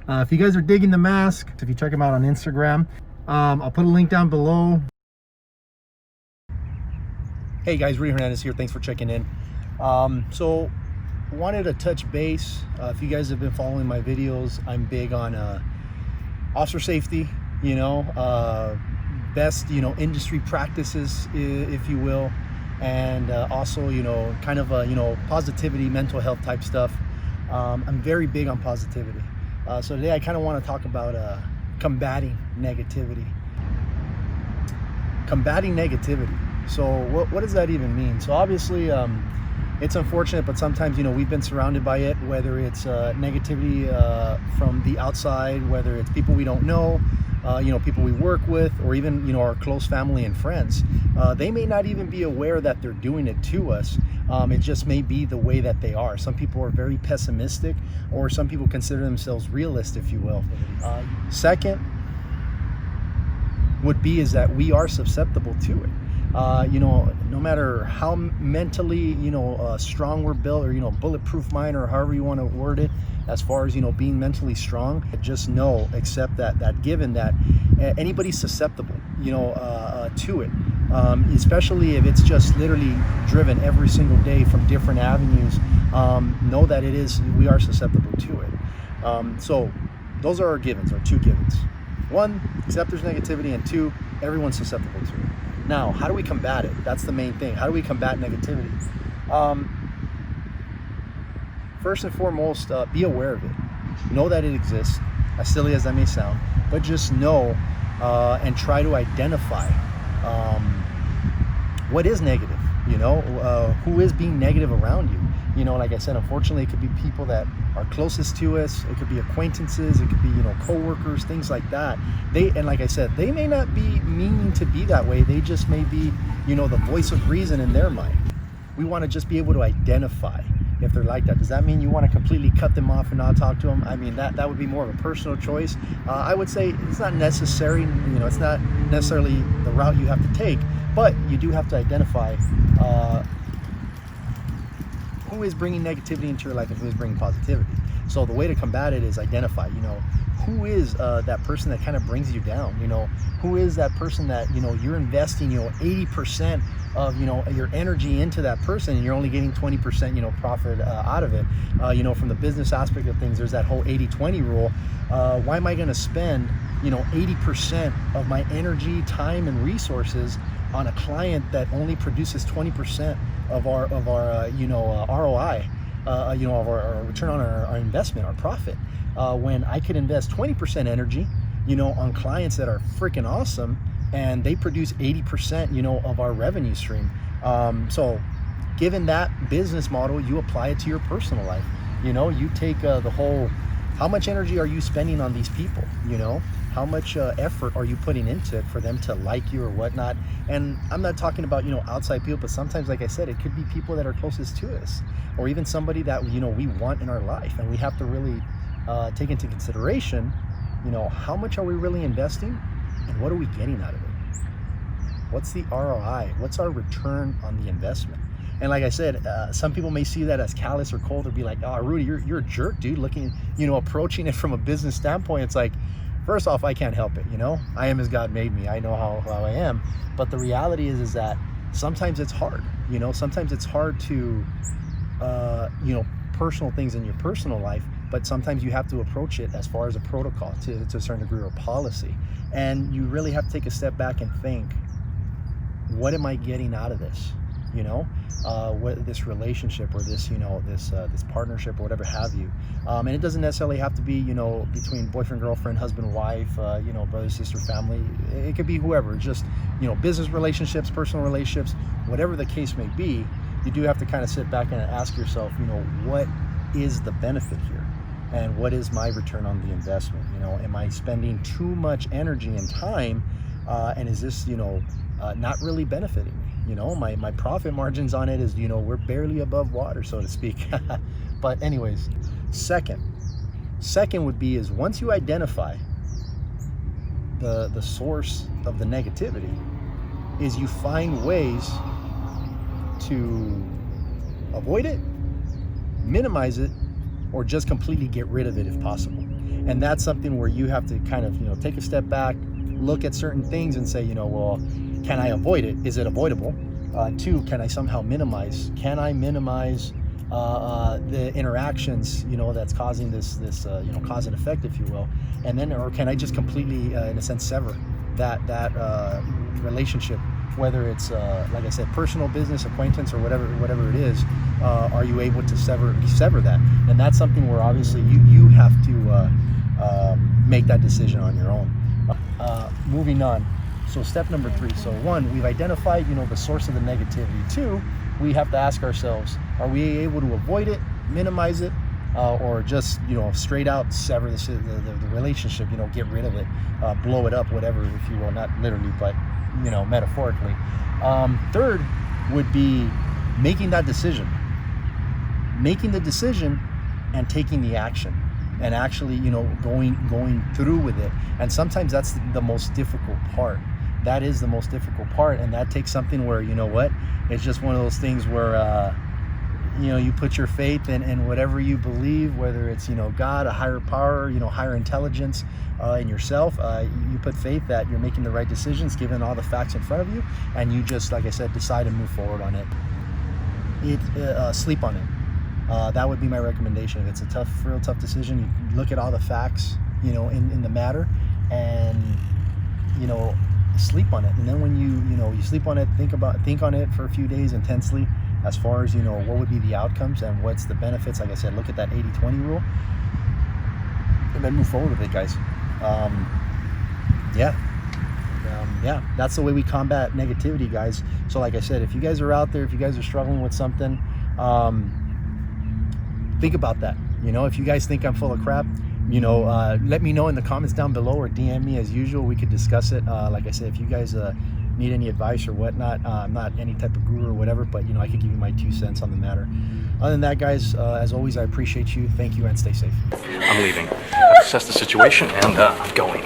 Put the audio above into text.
If you guys are digging the mask, if you check them out on Instagram, I'll put a link down below. Hey guys, Rudy Hernandez here. Thanks for checking in. So wanted to touch base. If you guys have been following my videos, I'm big on officer safety, best, industry practices, if you will. And also, kind of, positivity, mental health type stuff. I'm very big on positivity. So today I kind of want to talk about combating negativity. Combating negativity. So what does that even mean? So obviously, it's unfortunate, but sometimes, we've been surrounded by it, whether it's negativity from the outside, whether it's people we don't know, people we work with, or even, our close family and friends. They may not even be aware that they're doing it to us. It just may be the way that they are. Some people are very pessimistic, or some people consider themselves realist, if you will. Second would be is that we are susceptible to it. No matter how mentally, strong we're built, or, bulletproof mind, or however you want to word it, as far as, being mentally strong, just know, accept that given that anybody's susceptible, to it, especially if it's just literally driven every single day from different avenues. Know that we are susceptible to it. So those are our givens, our two givens. One, accept there's negativity, and two, everyone's susceptible to it. Now, how do we combat it? That's the main thing. How do we combat negativity? First and foremost, be aware of it. Know that it exists, as silly as that may sound, but just know and try to identify what is negative, who is being negative around you. Like I said, unfortunately, it could be people that are closest to us. It could be acquaintances. It could be, co-workers, things like that. And like I said, they may not be meaning to be that way. They just may be, the voice of reason in their mind. We want to just be able to identify if they're like that. Does that mean you want to completely cut them off and not talk to them? I mean, that would be more of a personal choice. I would say it's not necessary. It's not necessarily the route you have to take, but you do have to identify who is bringing negativity into your life and who is bringing positivity. So the way to combat it is identify, who is that person that kind of brings you down, who is that person that, you're investing, 80% of, your energy into that person, and you're only getting 20%, profit out of it. From the business aspect of things, there's that whole 80-20 rule. Why am I going to spend, 80% of my energy, time, and resources on a client that only produces 20% of our ROI, of our return on our investment, our profit, when I could invest 20% energy, on clients that are freaking awesome, and they produce 80%, of our revenue stream. So given that business model, you apply it to your personal life. You take the whole, how much energy are you spending on these people? How much effort are you putting into it for them to like you or whatnot? And I'm not talking about, outside people, but sometimes, like I said, it could be people that are closest to us, or even somebody that, we want in our life. And we have to really take into consideration, how much are we really investing, and what are we getting out of it? What's the ROI? What's our return on the investment? And like I said, some people may see that as callous or cold, or be like, oh, Rudy, you're a jerk, dude, looking, approaching it from a business standpoint. It's like, first off, I can't help it, I am as God made me. I know how I am. But the reality is that sometimes it's hard, sometimes it's hard to, personal things in your personal life, but sometimes you have to approach it as far as a protocol to a certain degree, or policy. And you really have to take a step back and think, what am I getting out of this? What this relationship, or this, this partnership, or whatever have you. And it doesn't necessarily have to be, between boyfriend, girlfriend, husband, wife, brother, sister, family. It could be whoever. Just, business relationships, personal relationships, whatever the case may be. You do have to kind of sit back and ask yourself, what is the benefit here? And what is my return on the investment? Am I spending too much energy and time? And is this, not really benefiting me? My profit margins on it is, we're barely above water, so to speak. But anyways, second would be is once you identify the source of the negativity, is you find ways to avoid it, minimize it, or just completely get rid of it if possible. And that's something where you have to kind of, take a step back, look at certain things and say, well, can I avoid it? Is it avoidable? Two, can I somehow minimize? Can I minimize the interactions, that's causing this cause and effect, if you will? And then, or can I just completely, in a sense, sever that relationship, whether it's like I said, personal, business, acquaintance, or whatever it is? Are you able to sever that? And that's something where obviously you have to make that decision on your own. Moving on. So step number 3. So 1, we've identified, the source of the negativity. 2, we have to ask ourselves, are we able to avoid it, minimize it, or just, straight out sever the relationship, get rid of it, blow it up, whatever, if you will, not literally, but, metaphorically. Third would be making that decision. Making the decision and taking the action. And actually, going through with it. And sometimes that's the most difficult part. That is the most difficult part, and that takes something where, it's just one of those things where, you put your faith in whatever you believe, whether it's, God, a higher power, higher intelligence, in yourself. You put faith that you're making the right decisions, given all the facts in front of you, and you just, like I said, decide and move forward on it. Sleep on it. That would be my recommendation. If it's a real tough decision, you look at all the facts, in the matter, and, sleep on it. And then when you sleep on it, think on it for a few days intensely, as far as, what would be the outcomes and what's the benefits. Like I said, look at that 80-20 rule, and then move forward with it, guys. That's the way we combat negativity, guys. So like I said, if you guys are out there, if you guys are struggling with something, think about that. If you guys think I'm full of crap, let me know in the comments down below, or DM me as usual. We could discuss it. Like I said, if you guys need any advice or whatnot, I'm not any type of guru or whatever, but I could give you my 2 cents on the matter. Other than that, guys, as always, I appreciate you. Thank you, and stay safe. I'm leaving. I've assessed the situation, and I'm going.